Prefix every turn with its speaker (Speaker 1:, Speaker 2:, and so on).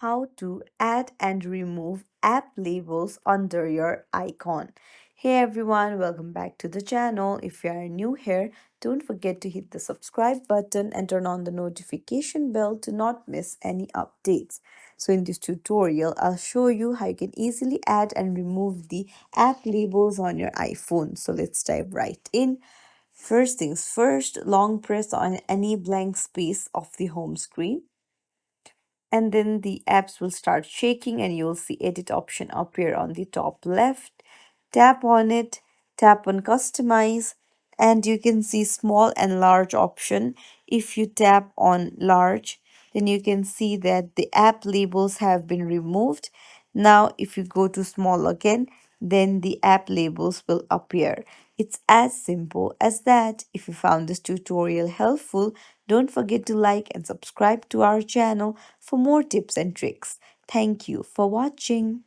Speaker 1: how to add and remove app labels under your icon. Hey everyone, welcome back to the channel. If you are new here, don't forget to hit the subscribe button and turn on the notification bell to not miss any updates. So in this tutorial, I'll show you how you can easily add and remove the app labels on your iPhone. So let's dive right in. First things first, long press on any blank space of the home screen, and then the apps will start shaking and you'll see edit option appear on the top left. Tap on it, tap on customize, and you can see small and large option. If you tap on large, then you can see that the app labels have been removed. Now if you go to small again, then the app labels will appear. It's as simple as that. If you found this tutorial helpful, don't forget to like and subscribe to our channel for more tips and tricks. Thank you for watching.